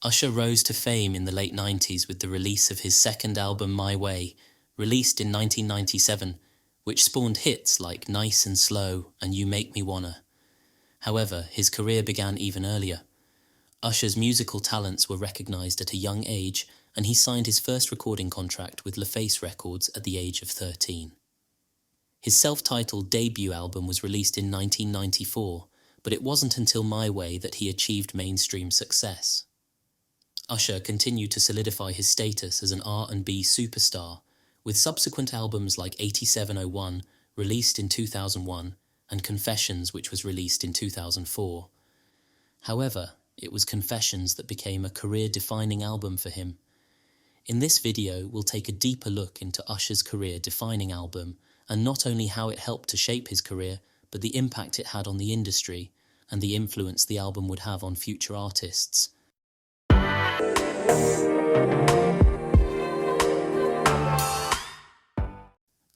Usher rose to fame in the late 90s with the release of his second album My Way, released in 1997, which spawned hits like Nice and Slow and You Make Me Wanna. However, his career began even earlier. Usher's musical talents were recognised at a young age, and he signed his first recording contract with LaFace Records at the age of 13. His self-titled debut album was released in 1994, but it wasn't until My Way that he achieved mainstream success. Usher continued to solidify his status as an R&B superstar, with subsequent albums like 8701, released in 2001, and Confessions, which was released in 2004. However, it was Confessions that became a career-defining album for him. In this video, we'll take a deeper look into Usher's career-defining album, and not only how it helped to shape his career, but the impact it had on the industry, and the influence the album would have on future artists.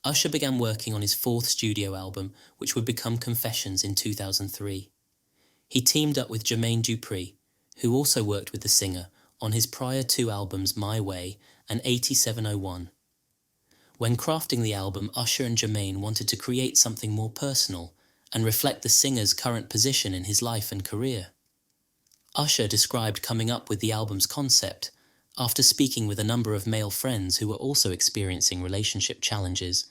Usher began working on his fourth studio album, which would become Confessions in 2003. He teamed up with Jermaine Dupri, who also worked with the singer, on his prior two albums My Way and 8701. When crafting the album, Usher and Jermaine wanted to create something more personal and reflect the singer's current position in his life and career. Usher described coming up with the album's concept after speaking with a number of male friends who were also experiencing relationship challenges,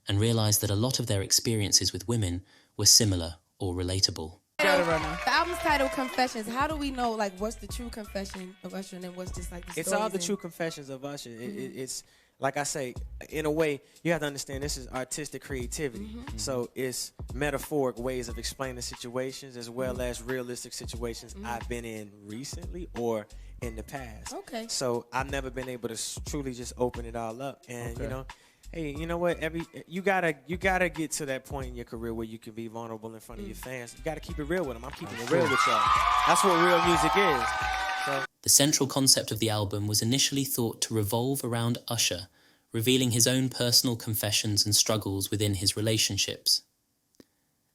and realized that a lot of their experiences with women were similar or relatable. The album's title, Confessions. How do we know, like, what's the true confession of Usher and then what's just like the It's all the true confessions of Usher. It's like I say, in a way, you have to understand this is artistic creativity. So it's metaphoric ways of explaining situations as well as realistic situations I've been in recently or in the past. Okay. So I've never been able to truly just open it all up. And, you know, hey, you know what? You gotta get to that point in your career where you can be vulnerable in front of your fans. You gotta keep it real with them. I'm keeping it real with y'all. That's what real music is. So. The central concept of the album was initially thought to revolve around Usher, revealing his own personal confessions and struggles within his relationships.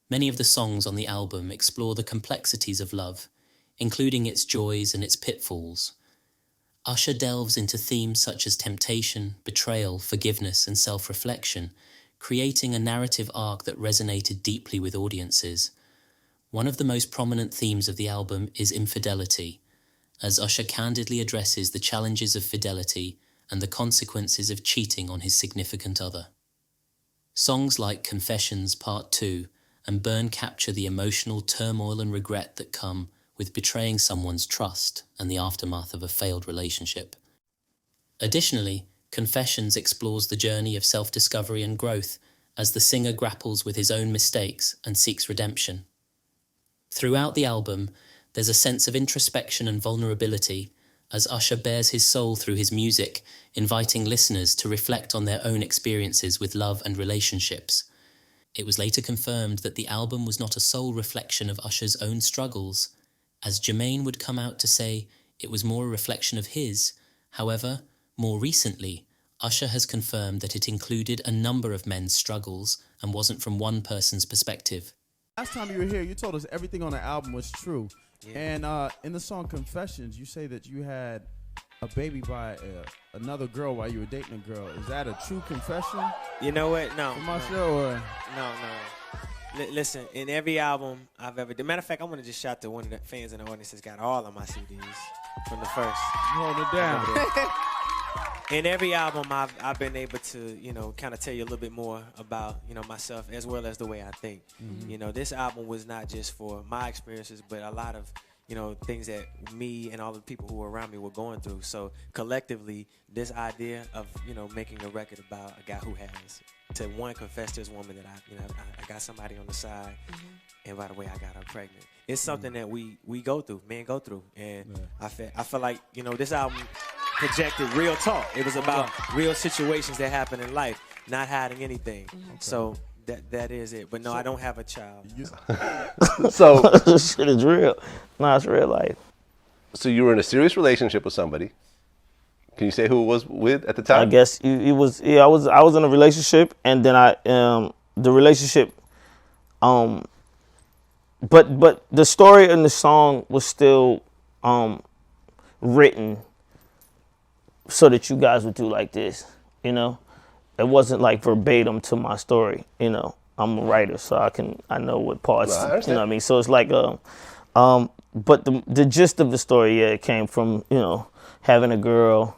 Many of the songs on the album explore the complexities of love, including its joys and its pitfalls. Usher delves into themes such as temptation, betrayal, forgiveness, and self-reflection, creating a narrative arc that resonated deeply with audiences. One of the most prominent themes of the album is infidelity, as Usher candidly addresses the challenges of fidelity and the consequences of cheating on his significant other. Songs like Confessions Part 2 and Burn capture the emotional turmoil and regret that come with betraying someone's trust and the aftermath of a failed relationship. Additionally, Confessions explores the journey of self-discovery and growth as the singer grapples with his own mistakes and seeks redemption. Throughout the album, there's a sense of introspection and vulnerability as Usher bears his soul through his music, inviting listeners to reflect on their own experiences with love and relationships. It was later confirmed that the album was not a sole reflection of Usher's own struggles, as Jermaine would come out to say it was more a reflection of his. However, more recently, Usher has confirmed that it included a number of men's struggles and wasn't from one person's perspective. Last time you were here, you told us everything on the album was true. Yeah. And in the song Confessions, you say that you had a baby by another girl while you were dating a girl. Is that a true confession? You know what? No. From Usher, or? No. Listen, in every album I've ever done, matter of fact, I want to just shout to one of the fans in the audience that's got all of my CDs from the first. Hold it down. In every album, I've been able to, you know, kind of tell you a little bit more about, you know, myself as well as the way I think. You know, this album was not just for my experiences, but a lot of, you know, things that me and all the people who were around me were going through. So collectively, this idea of, you know, making a record about a guy who has to one confess to his woman that I got somebody on the side, and by the way, I got her pregnant. It's something that we go through, men go through, and I feel like, you know, this album projected real talk. It was about real situations that happen in life, not hiding anything. So that is it. But no, I don't have a child. So This shit is real. No, it's real life. So you were in a serious relationship with somebody. Can you say who it was with at the time? I guess it was. Yeah, I was in a relationship, and then the relationship. But the story in the song was still written so that you guys would do like this, you know? It wasn't like verbatim to my story, you know? I'm a writer, so I know what parts, No, I you know understand. what I mean? So it's like, but the gist of the story, yeah, it came from, you know, having a girl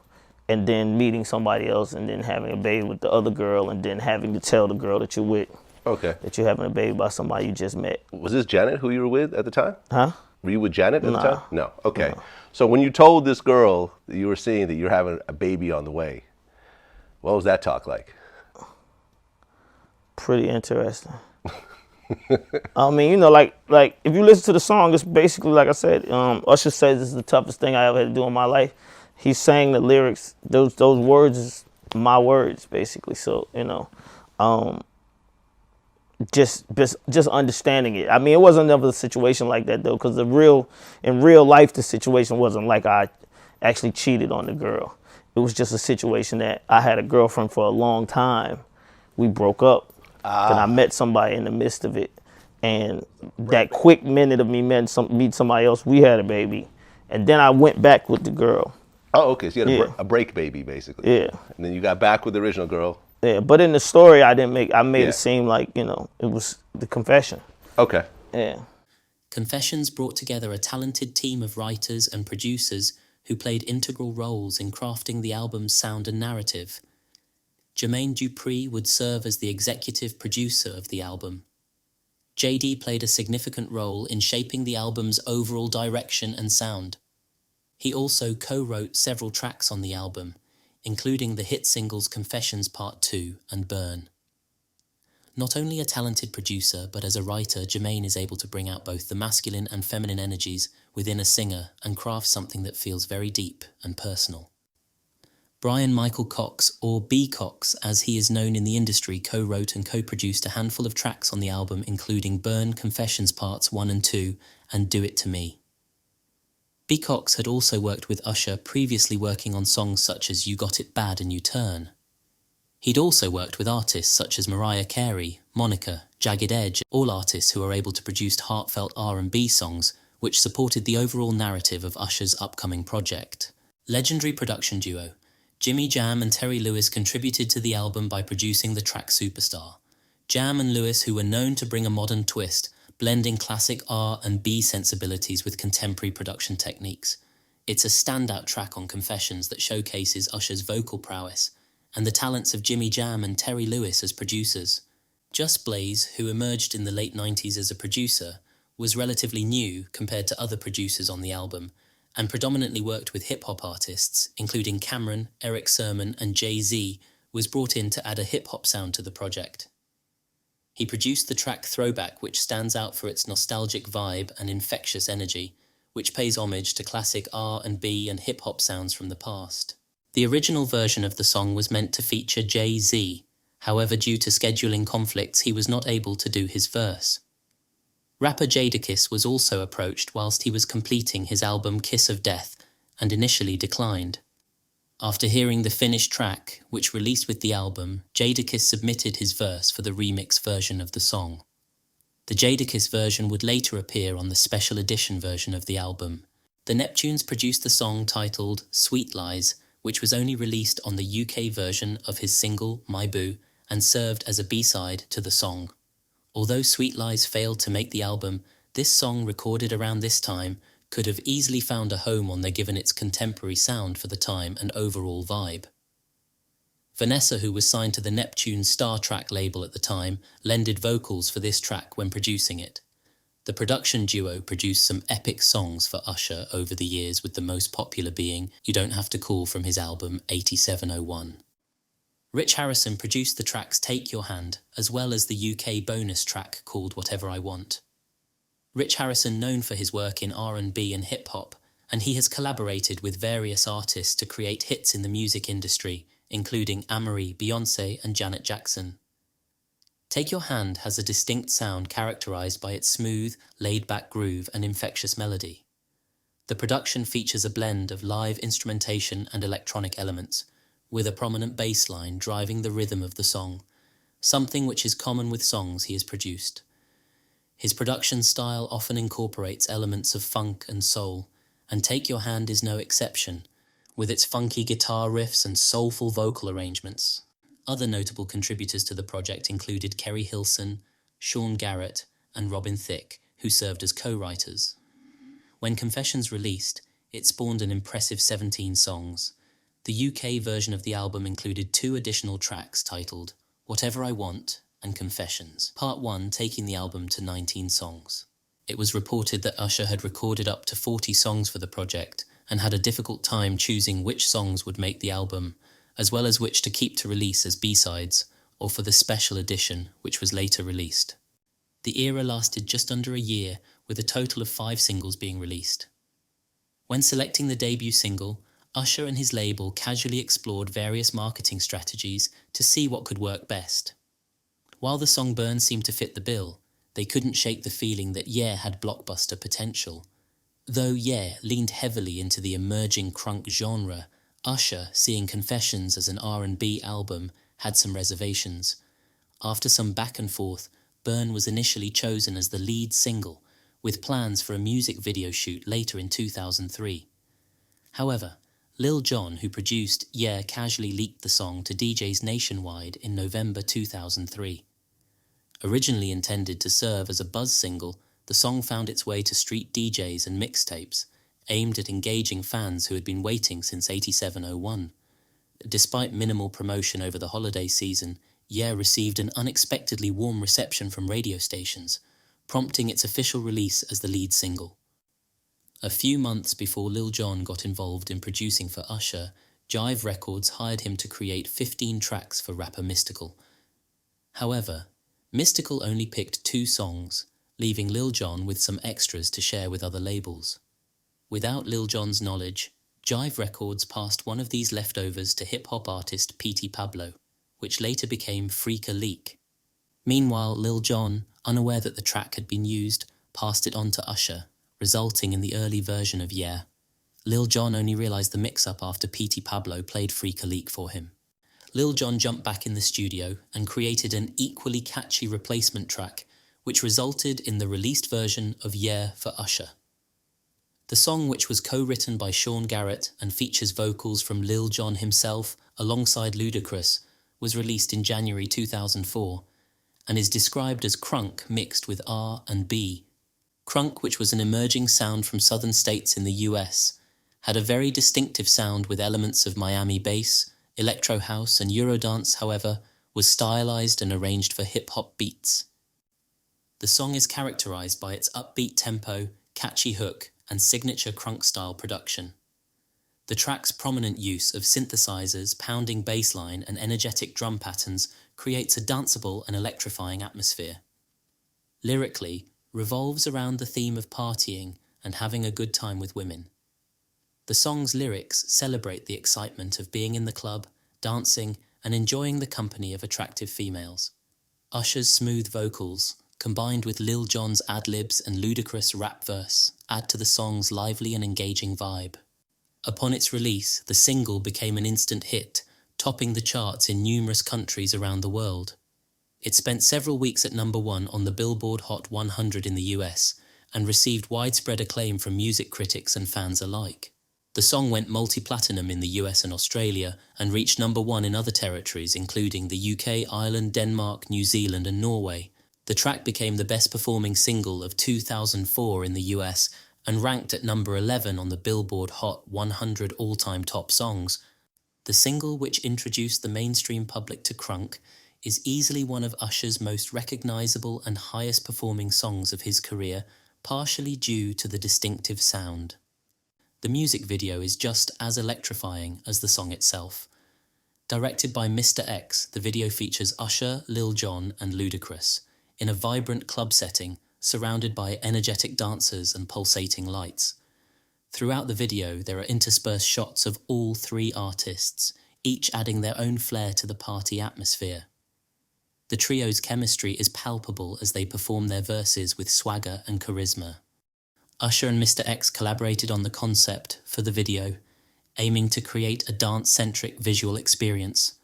and then meeting somebody else and then having a baby with the other girl and then having to tell the girl that you're with Okay. that you're having a baby by somebody you just met. Was this Janet who you were with at the time? Huh? Were you with Janet at the Nah. time? No. Okay. So when you told this girl that you were seeing that you're having a baby on the way, what was that talk like? Pretty interesting. I mean, you know, like if you listen to the song, it's basically like I said. Usher says this is the toughest thing I ever had to do in my life. He's saying the lyrics; those words is my words, basically. So you know, just understanding it. I mean, it wasn't never a situation like that though, because in real life, the situation wasn't like I actually cheated on the girl. It was just a situation that I had a girlfriend for a long time. We broke up. Then I met somebody in the midst of it, and that quick minute of me meet somebody else, we had a baby, and then I went back with the girl. Oh, okay. So you had Yeah. a break baby, basically. Yeah. And then you got back with the original girl. Yeah, but in the story, I made Yeah. it seem like, you know, it was the confession. Okay. Yeah. Confessions brought together a talented team of writers and producers who played integral roles in crafting the album's sound and narrative. Jermaine Dupri would serve as the executive producer of the album. JD played a significant role in shaping the album's overall direction and sound. He also co-wrote several tracks on the album, including the hit singles Confessions Part 2 and Burn. Not only a talented producer, but as a writer, Jermaine is able to bring out both the masculine and feminine energies within a singer and craft something that feels very deep and personal. Brian Michael Cox, or B. Cox as he is known in the industry, co-wrote and co-produced a handful of tracks on the album, including Burn, Confessions Parts 1 and 2, and Do It To Me. B. Cox had also worked with Usher, previously working on songs such as You Got It Bad and You Turn. He'd also worked with artists such as Mariah Carey, Monica, Jagged Edge, all artists who are able to produce heartfelt R&B songs, which supported the overall narrative of Usher's upcoming project. Legendary production duo Jimmy Jam and Terry Lewis contributed to the album by producing the track Superstar. Jam and Lewis, who were known to bring a modern twist, blending classic R&B sensibilities with contemporary production techniques. It's a standout track on Confessions that showcases Usher's vocal prowess and the talents of Jimmy Jam and Terry Lewis as producers. Just Blaze, who emerged in the late 90s as a producer, was relatively new compared to other producers on the album, and predominantly worked with hip-hop artists, including Cameron, Eric Sermon, and Jay-Z, was brought in to add a hip-hop sound to the project. He produced the track Throwback, which stands out for its nostalgic vibe and infectious energy, which pays homage to classic R&B and hip-hop sounds from the past. The original version of the song was meant to feature Jay-Z, however, due to scheduling conflicts, he was not able to do his verse. Rapper Jadakiss was also approached whilst he was completing his album Kiss of Death and initially declined. After hearing the finished track, which released with the album, Jadakiss submitted his verse for the remix version of the song. The Jadakiss version would later appear on the special edition version of the album. The Neptunes produced the song titled Sweet Lies, which was only released on the UK version of his single My Boo and served as a B-side to the song. Although Sweet Lies failed to make the album, this song, recorded around this time, could have easily found a home on there given its contemporary sound for the time and overall vibe. Vanessa, who was signed to the Neptune Star Track label at the time, lended vocals for this track when producing it. The production duo produced some epic songs for Usher over the years, with the most popular being You Don't Have to Call from his album 8701. Rich Harrison produced the tracks Take Your Hand, as well as the UK bonus track called Whatever I Want. Rich Harrison, known for his work in R&B and hip-hop, and he has collaborated with various artists to create hits in the music industry, including Amory, Beyoncé, and Janet Jackson. Take Your Hand has a distinct sound characterized by its smooth, laid-back groove and infectious melody. The production features a blend of live instrumentation and electronic elements, with a prominent bass line driving the rhythm of the song, something which is common with songs he has produced. His production style often incorporates elements of funk and soul, and Take Your Hand is no exception, with its funky guitar riffs and soulful vocal arrangements. Other notable contributors to the project included Kerry Hilson, Sean Garrett, and Robin Thicke, who served as co-writers. When Confessions released, it spawned an impressive 17 songs. The UK version of the album included 2 additional tracks titled Whatever I Want and Confessions, Part 1 taking the album to 19 songs. It was reported that Usher had recorded up to 40 songs for the project and had a difficult time choosing which songs would make the album, as well as which to keep to release as B-sides or for the special edition, which was later released. The era lasted just under a year, with a total of 5 singles being released. When selecting the debut single, Usher and his label casually explored various marketing strategies to see what could work best. While the song Burn seemed to fit the bill, they couldn't shake the feeling that Yeah had blockbuster potential. Though Yeah leaned heavily into the emerging crunk genre, Usher, seeing Confessions as an R&B album, had some reservations. After some back and forth, Burn was initially chosen as the lead single, with plans for a music video shoot later in 2003. However, Lil Jon, who produced Yeah, casually leaked the song to DJs nationwide in November 2003. Originally intended to serve as a buzz single, the song found its way to street DJs and mixtapes, aimed at engaging fans who had been waiting since 8701. Despite minimal promotion over the holiday season, Yeah received an unexpectedly warm reception from radio stations, prompting its official release as the lead single. A few months before Lil Jon got involved in producing for Usher, Jive Records hired him to create 15 tracks for rapper Mystical. However, Mystical only picked 2 songs, leaving Lil Jon with some extras to share with other labels. Without Lil Jon's knowledge, Jive Records passed one of these leftovers to hip-hop artist P.T. Pablo, which later became Freak a Leak. Meanwhile, Lil Jon, unaware that the track had been used, passed it on to Usher, resulting in the early version of Yeah. Lil Jon only realized the mix-up after P.T. Pablo played Freak a Leak for him. Lil Jon jumped back in the studio and created an equally catchy replacement track, which resulted in the released version of Yeah for Usher. The song, which was co-written by Sean Garrett and features vocals from Lil Jon himself alongside Ludacris, was released in January 2004 and is described as crunk mixed with R&B. Crunk, which was an emerging sound from southern states in the US, had a very distinctive sound with elements of Miami bass, electro house and Eurodance, however, was stylized and arranged for hip-hop beats. The song is characterized by its upbeat tempo, catchy hook, and signature crunk-style production. The track's prominent use of synthesizers, pounding bass line, and energetic drum patterns creates a danceable and electrifying atmosphere. Lyrically, revolves around the theme of partying and having a good time with women. The song's lyrics celebrate the excitement of being in the club, dancing, and enjoying the company of attractive females. Usher's smooth vocals, combined with Lil Jon's ad-libs and ludicrous rap verse, add to the song's lively and engaging vibe. Upon its release, the single became an instant hit, topping the charts in numerous countries around the world. It spent several weeks at number 1 on the Billboard Hot 100 in the US and received widespread acclaim from music critics and fans alike. The song went multi-platinum in the US and Australia and reached number 1 in other territories including the UK, Ireland, Denmark, New Zealand and Norway. The track became the best-performing single of 2004 in the US and ranked at number 11 on the Billboard Hot 100 all-time top songs. The single, which introduced the mainstream public to crunk, is easily one of Usher's most recognizable and highest-performing songs of his career, partially due to the distinctive sound. The music video is just as electrifying as the song itself. Directed by Mr. X, the video features Usher, Lil Jon, and Ludacris in a vibrant club setting surrounded by energetic dancers and pulsating lights. Throughout the video, there are interspersed shots of all 3 artists, each adding their own flair to the party atmosphere. The trio's chemistry is palpable as they perform their verses with swagger and charisma. Usher and Mr. X collaborated on the concept for the video, aiming to create a dance-centric visual experience.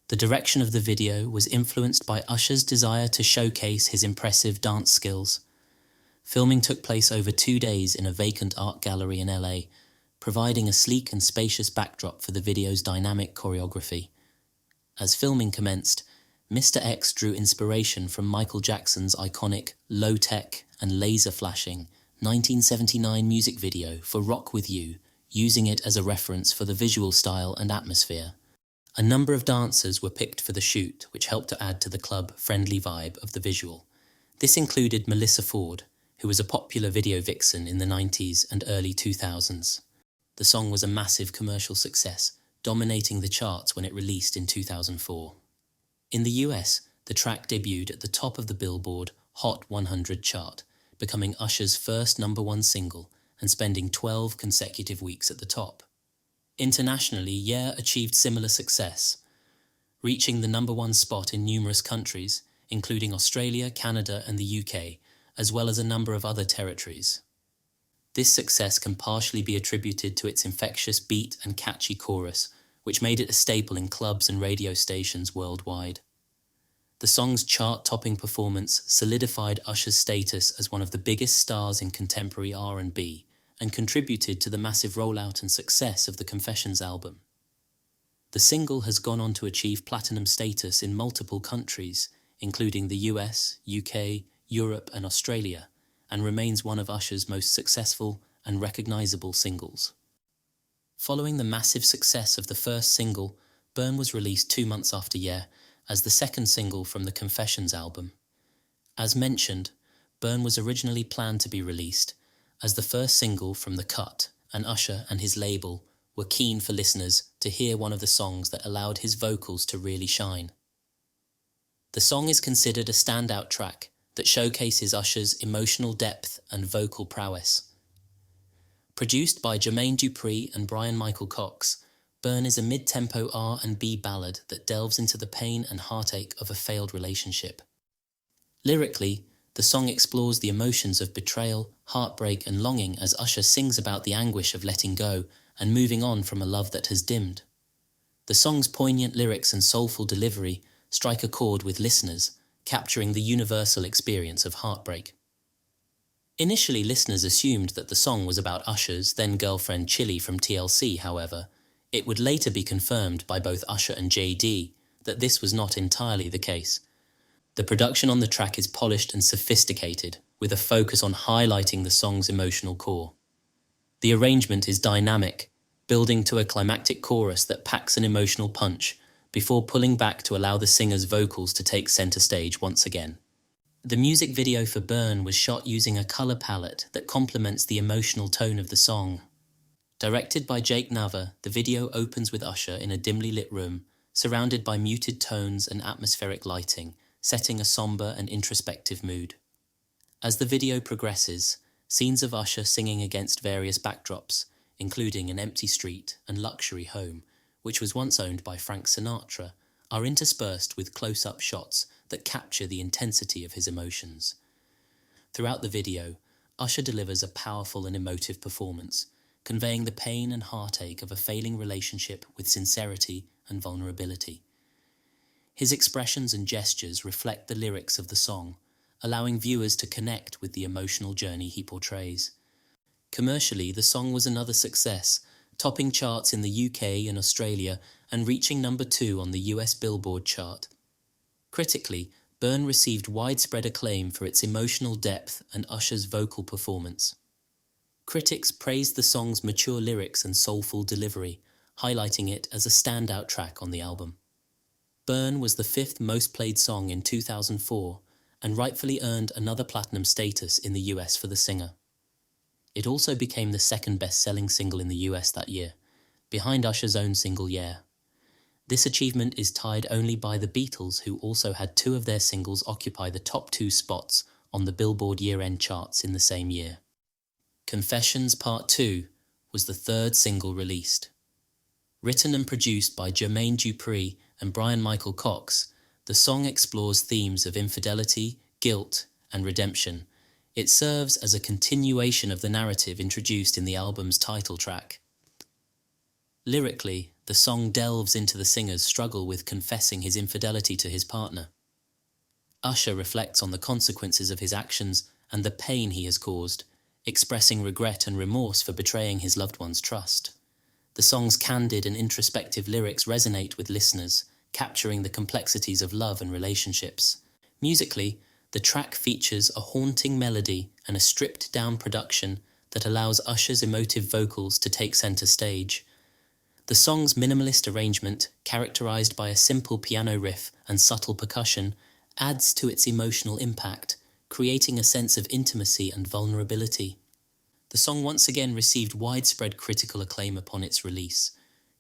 The direction of the video was influenced by Usher's desire to showcase his impressive dance skills. Filming took place over 2 days in a vacant art gallery in LA, providing a sleek and spacious backdrop for the video's dynamic choreography. As filming commenced, Mr. X drew inspiration from Michael Jackson's iconic low-tech and laser-flashing 1979 music video for Rock With You, using it as a reference for the visual style and atmosphere. A number of dancers were picked for the shoot, which helped to add to the club-friendly vibe of the visual. This included Melissa Ford, who was a popular video vixen in the 90s and early 2000s. The song was a massive commercial success, dominating the charts when it released in 2004. In the US, the track debuted at the top of the Billboard Hot 100 chart, becoming Usher's first #1 single and spending 12 consecutive weeks at the top. Internationally, Yeah achieved similar success, reaching the #1 spot in numerous countries, including Australia, Canada, and the UK, as well as a number of other territories. This success can partially be attributed to its infectious beat and catchy chorus, which made it a staple in clubs and radio stations worldwide. The song's chart-topping performance solidified Usher's status as one of the biggest stars in contemporary R&B and contributed to the massive rollout and success of the Confessions album. The single has gone on to achieve platinum status in multiple countries, including the US, UK, Europe, and Australia, and remains one of Usher's most successful and recognizable singles. Following the massive success of the first single, Burn was released 2 months after Yeah as the second single from the Confessions album. As mentioned, Burn was originally planned to be released as the first single from The Cut, and Usher and his label were keen for listeners to hear one of the songs that allowed his vocals to really shine. The song is considered a standout track that showcases Usher's emotional depth and vocal prowess. Produced by Jermaine Dupri and Brian Michael Cox, Burn is a mid-tempo R&B ballad that delves into the pain and heartache of a failed relationship. Lyrically, the song explores the emotions of betrayal, heartbreak, and longing as Usher sings about the anguish of letting go and moving on from a love that has dimmed. The song's poignant lyrics and soulful delivery strike a chord with listeners, capturing the universal experience of heartbreak. Initially, listeners assumed that the song was about Usher's then-girlfriend Chili from TLC, however. It would later be confirmed by both Usher and JD that this was not entirely the case. The production on the track is polished and sophisticated, with a focus on highlighting the song's emotional core. The arrangement is dynamic, building to a climactic chorus that packs an emotional punch, before pulling back to allow the singer's vocals to take center stage once again. The music video for Burn was shot using a color palette that complements the emotional tone of the song. Directed by Jake Nava, the video opens with Usher in a dimly lit room, surrounded by muted tones and atmospheric lighting, setting a somber and introspective mood. As the video progresses, scenes of Usher singing against various backdrops, including an empty street and luxury home, which was once owned by Frank Sinatra, are interspersed with close-up shots that capture the intensity of his emotions. Throughout the video, Usher delivers a powerful and emotive performance, conveying the pain and heartache of a failing relationship with sincerity and vulnerability. His expressions and gestures reflect the lyrics of the song, allowing viewers to connect with the emotional journey he portrays. Commercially, the song was another success, topping charts in the UK and Australia and reaching #2 on the US Billboard chart. Critically, Burn received widespread acclaim for its emotional depth and Usher's vocal performance. Critics praised the song's mature lyrics and soulful delivery, highlighting it as a standout track on the album. Burn was the 5th most played song in 2004 and rightfully earned another platinum status in the US for the singer. It also became the 2nd best-selling single in the US that year, behind Usher's own single Yeah. This achievement is tied only by the Beatles, who also had 2 of their singles occupy the top 2 spots on the Billboard year-end charts in the same year. Confessions Part 2 was the 3rd single released. Written and produced by Jermaine Dupri and Brian Michael Cox, the song explores themes of infidelity, guilt, and redemption. It serves as a continuation of the narrative introduced in the album's title track. Lyrically, the song delves into the singer's struggle with confessing his infidelity to his partner. Usher reflects on the consequences of his actions and the pain he has caused, expressing regret and remorse for betraying his loved one's trust. The song's candid and introspective lyrics resonate with listeners, capturing the complexities of love and relationships. Musically, the track features a haunting melody and a stripped-down production that allows Usher's emotive vocals to take center stage. The song's minimalist arrangement, characterized by a simple piano riff and subtle percussion, adds to its emotional impact, creating a sense of intimacy and vulnerability. The song once again received widespread critical acclaim upon its release.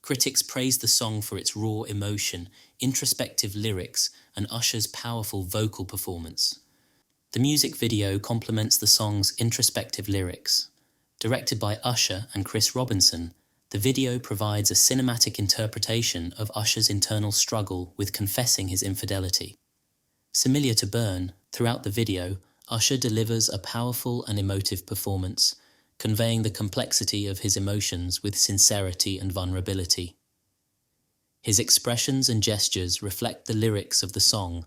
Critics praised the song for its raw emotion, introspective lyrics, and Usher's powerful vocal performance. The music video complements the song's introspective lyrics. Directed by Usher and Chris Robinson, the video provides a cinematic interpretation of Usher's internal struggle with confessing his infidelity. Similar to Burn, throughout the video, Usher delivers a powerful and emotive performance, conveying the complexity of his emotions with sincerity and vulnerability. His expressions and gestures reflect the lyrics of the song,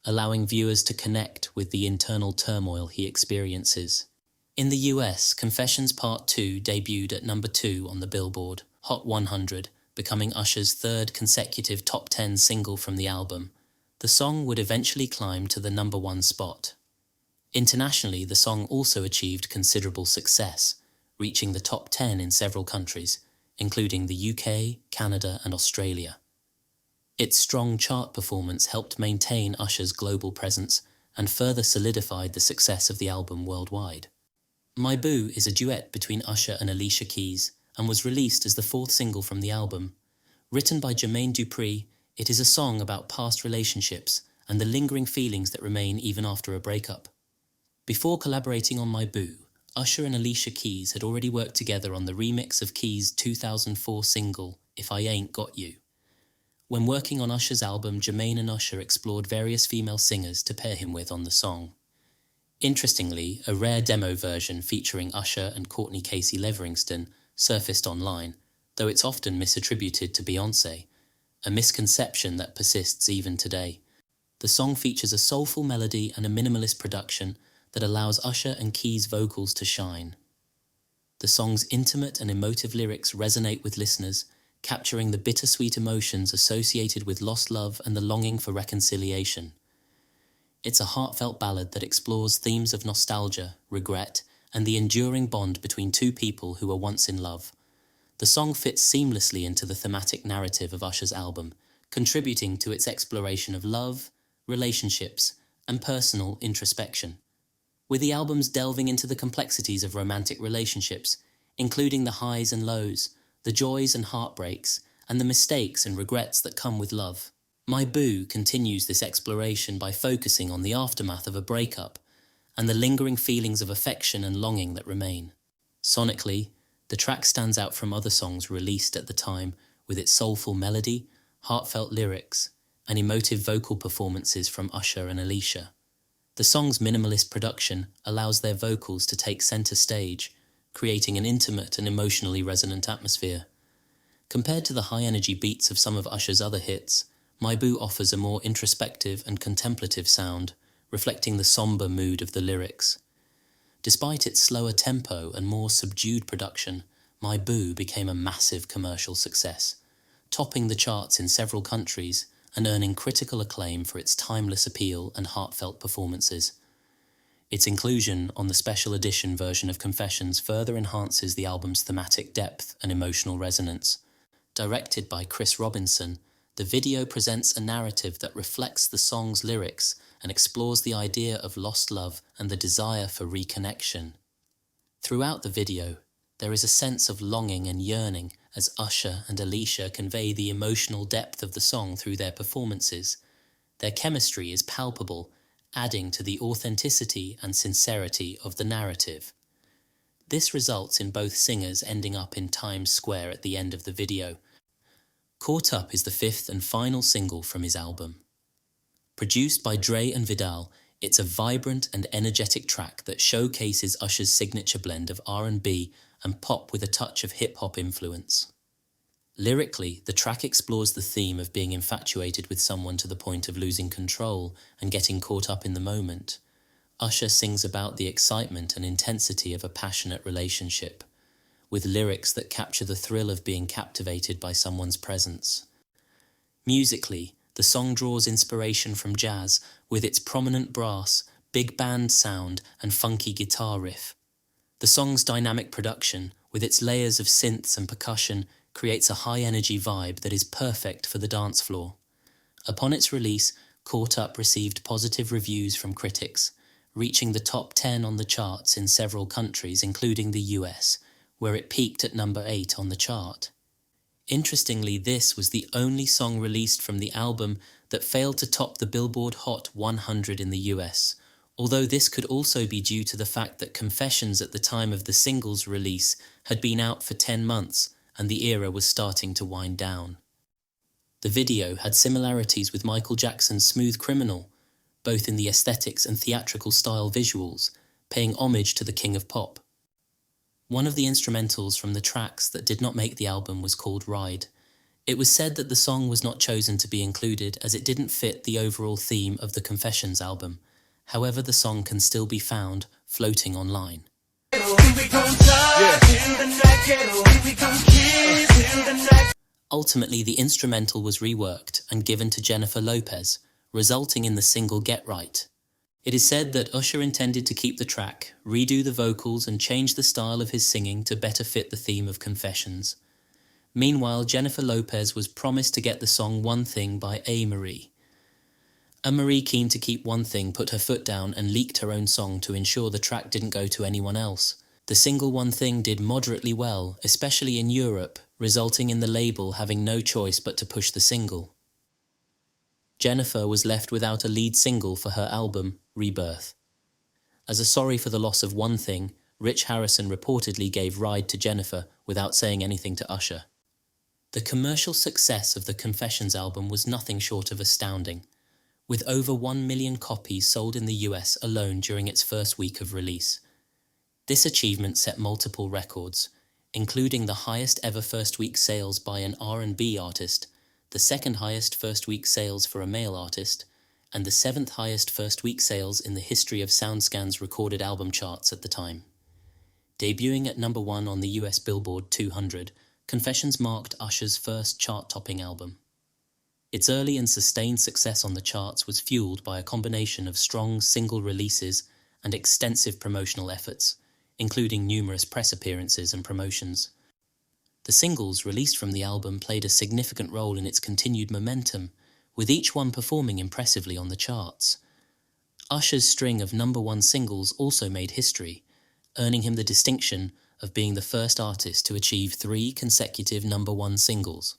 allowing viewers to connect with the internal turmoil he experiences. In the US, Confessions Part 2 debuted at number 2 on the Billboard Hot 100, becoming Usher's third consecutive top 10 single from the album. The song would eventually climb to the number 1 spot. Internationally, the song also achieved considerable success, reaching the top 10 in several countries, including the UK, Canada, and Australia. Its strong chart performance helped maintain Usher's global presence and further solidified the success of the album worldwide. My Boo is a duet between Usher and Alicia Keys and was released as the 4th single from the album. Written by Jermaine Dupri, it is a song about past relationships and the lingering feelings that remain even after a breakup. Before collaborating on My Boo, Usher and Alicia Keys had already worked together on the remix of Keys' 2004 single, If I Ain't Got You. When working on Usher's album, Jermaine and Usher explored various female singers to pair him with on the song. Interestingly, a rare demo version featuring Usher and Courtney Casey Leverington surfaced online, though it's often misattributed to Beyoncé, a misconception that persists even today. The song features a soulful melody and a minimalist production that allows Usher and Keys' vocals to shine. The song's intimate and emotive lyrics resonate with listeners, capturing the bittersweet emotions associated with lost love and the longing for reconciliation. It's a heartfelt ballad that explores themes of nostalgia, regret, and the enduring bond between two people who were once in love. The song fits seamlessly into the thematic narrative of Usher's album, contributing to its exploration of love, relationships, and personal introspection. With the albums delving into the complexities of romantic relationships, including the highs and lows, the joys and heartbreaks, and the mistakes and regrets that come with love. My Boo continues this exploration by focusing on the aftermath of a breakup and the lingering feelings of affection and longing that remain. Sonically, the track stands out from other songs released at the time with its soulful melody, heartfelt lyrics, and emotive vocal performances from Usher and Alicia. The song's minimalist production allows their vocals to take center stage, creating an intimate and emotionally resonant atmosphere. Compared to the high-energy beats of some of Usher's other hits, My Boo offers a more introspective and contemplative sound, reflecting the somber mood of the lyrics. Despite its slower tempo and more subdued production, My Boo became a massive commercial success, topping the charts in several countries and earning critical acclaim for its timeless appeal and heartfelt performances. Its inclusion on the special edition version of Confessions further enhances the album's thematic depth and emotional resonance. Directed by Chris Robinson, the video presents a narrative that reflects the song's lyrics and explores the idea of lost love and the desire for reconnection. Throughout the video, there is a sense of longing and yearning as Usher and Alicia convey the emotional depth of the song through their performances. Their chemistry is palpable, adding to the authenticity and sincerity of the narrative. This results in both singers ending up in Times Square at the end of the video. Caught Up is the 5th and final single from his album. Produced by Dre and Vidal, it's a vibrant and energetic track that showcases Usher's signature blend of R&B and pop with a touch of hip-hop influence. Lyrically, the track explores the theme of being infatuated with someone to the point of losing control and getting caught up in the moment. Usher sings about the excitement and intensity of a passionate relationship, with lyrics that capture the thrill of being captivated by someone's presence. Musically, the song draws inspiration from jazz with its prominent brass, big band sound, and funky guitar riff. The song's dynamic production, with its layers of synths and percussion, creates a high-energy vibe that is perfect for the dance floor. Upon its release, Caught Up received positive reviews from critics, reaching the top 10 on the charts in several countries, including the US, where it peaked at number 8 on the chart. Interestingly, this was the only song released from the album that failed to top the Billboard Hot 100 in the US, although this could also be due to the fact that Confessions at the time of the single's release had been out for 10 months and the era was starting to wind down. The video had similarities with Michael Jackson's Smooth Criminal, both in the aesthetics and theatrical style visuals, paying homage to the King of Pop. One of the instrumentals from the tracks that did not make the album was called Ride. It was said that the song was not chosen to be included as it didn't fit the overall theme of the Confessions album. However, the song can still be found floating online. Ultimately, the instrumental was reworked and given to Jennifer Lopez, resulting in the single Get Right. It is said that Usher intended to keep the track, redo the vocals and change the style of his singing to better fit the theme of Confessions. Meanwhile, Jennifer Lopez was promised to get the song One Thing by A. Marie, keen to keep One Thing, put her foot down and leaked her own song to ensure the track didn't go to anyone else. The single One Thing did moderately well, especially in Europe, resulting in the label having no choice but to push the single. Jennifer was left without a lead single for her album, Rebirth. As a sorry for the loss of One Thing, Rich Harrison reportedly gave Ride to Jennifer without saying anything to Usher. The commercial success of the Confessions album was nothing short of astounding, with over 1 million copies sold in the US alone during its first week of release. This achievement set multiple records, including the highest ever first-week sales by an R&B artist, the second highest first-week sales for a male artist, and the 7th highest first-week sales in the history of SoundScan's recorded album charts at the time. Debuting at number 1 on the US Billboard 200, Confessions marked Usher's first chart-topping album. Its early and sustained success on the charts was fueled by a combination of strong single releases and extensive promotional efforts, including numerous press appearances and promotions. The singles released from the album played a significant role in its continued momentum, with each one performing impressively on the charts. Usher's string of number 1 singles also made history, earning him the distinction of being the first artist to achieve 3 consecutive number 1 singles.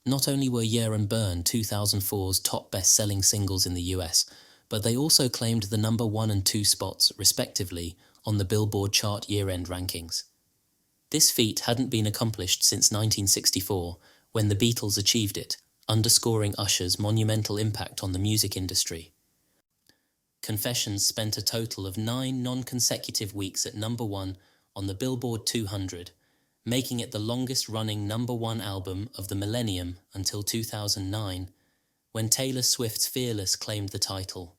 Not only were Year and Burn 2004's top best-selling singles in the US, but they also claimed the number 1 and 2 spots, respectively, on the Billboard chart year-end rankings. This feat hadn't been accomplished since 1964, when the Beatles achieved it, underscoring Usher's monumental impact on the music industry. Confessions spent a total of 9 non-consecutive weeks at number 1 on the Billboard 200, making it the longest-running number 1 album of the millennium until 2009, when Taylor Swift's Fearless claimed the title.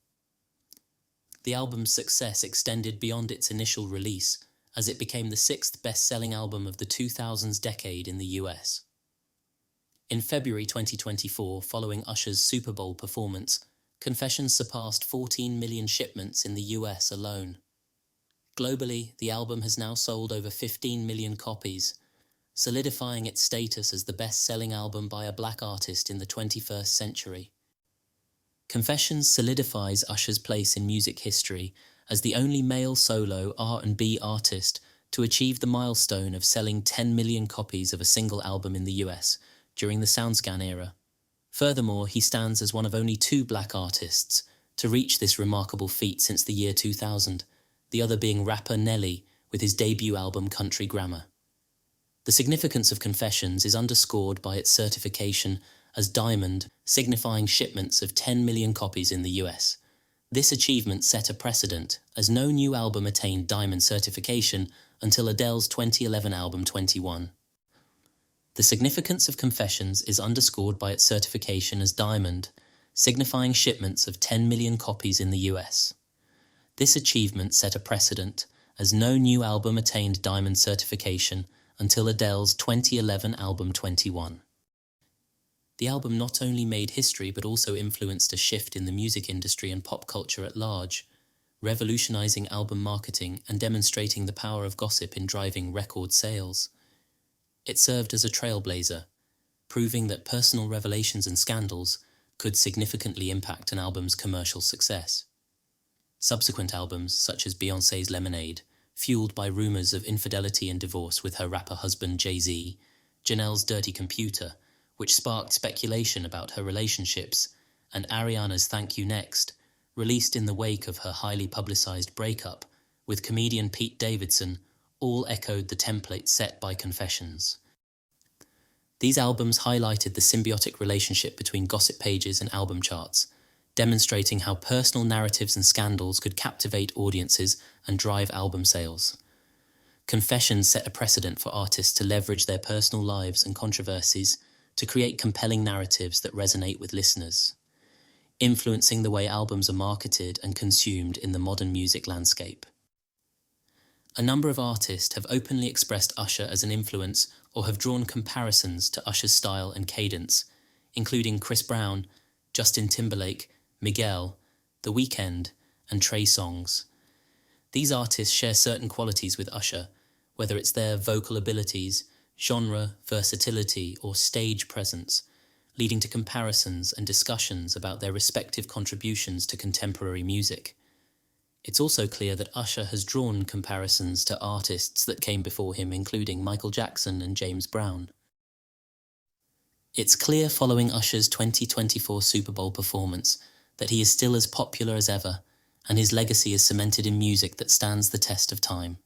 The album's success extended beyond its initial release, as it became the 6th best-selling album of the 2000s decade in the US. In February 2024, following Usher's Super Bowl performance, Confessions surpassed 14 million shipments in the US alone. Globally, the album has now sold over 15 million copies, solidifying its status as the best-selling album by a black artist in the 21st century. Confessions solidifies Usher's place in music history as the only male solo R&B artist to achieve the milestone of selling 10 million copies of a single album in the US during the SoundScan era. Furthermore, he stands as one of only 2 black artists to reach this remarkable feat since the year 2000, the other being rapper Nelly with his debut album Country Grammar. The significance of Confessions is underscored by its certification as Diamond, signifying shipments of 10 million copies in the US. This achievement set a precedent, as no new album attained Diamond certification until Adele's 2011 album 21. The significance of Confessions is underscored by its certification as Diamond, signifying shipments of 10 million copies in the US. This achievement set a precedent, as no new album attained diamond certification until Adele's 2011 album 21. The album not only made history but also influenced a shift in the music industry and pop culture at large, revolutionizing album marketing and demonstrating the power of gossip in driving record sales. It served as a trailblazer, proving that personal revelations and scandals could significantly impact an album's commercial success. Subsequent albums, such as Beyoncé's Lemonade, fueled by rumors of infidelity and divorce with her rapper husband Jay-Z, Janelle's Dirty Computer, which sparked speculation about her relationships, and Ariana's Thank You Next, released in the wake of her highly publicized breakup with comedian Pete Davidson, all echoed the template set by Confessions. These albums highlighted the symbiotic relationship between gossip pages and album charts, demonstrating how personal narratives and scandals could captivate audiences and drive album sales. Confessions set a precedent for artists to leverage their personal lives and controversies to create compelling narratives that resonate with listeners, influencing the way albums are marketed and consumed in the modern music landscape. A number of artists have openly expressed Usher as an influence or have drawn comparisons to Usher's style and cadence, including Chris Brown, Justin Timberlake, Miguel, The Weeknd, and Trey Songz. These artists share certain qualities with Usher, whether it's their vocal abilities, genre, versatility, or stage presence, leading to comparisons and discussions about their respective contributions to contemporary music. It's also clear that Usher has drawn comparisons to artists that came before him, including Michael Jackson and James Brown. It's clear following Usher's 2024 Super Bowl performance that he is still as popular as ever, and his legacy is cemented in music that stands the test of time.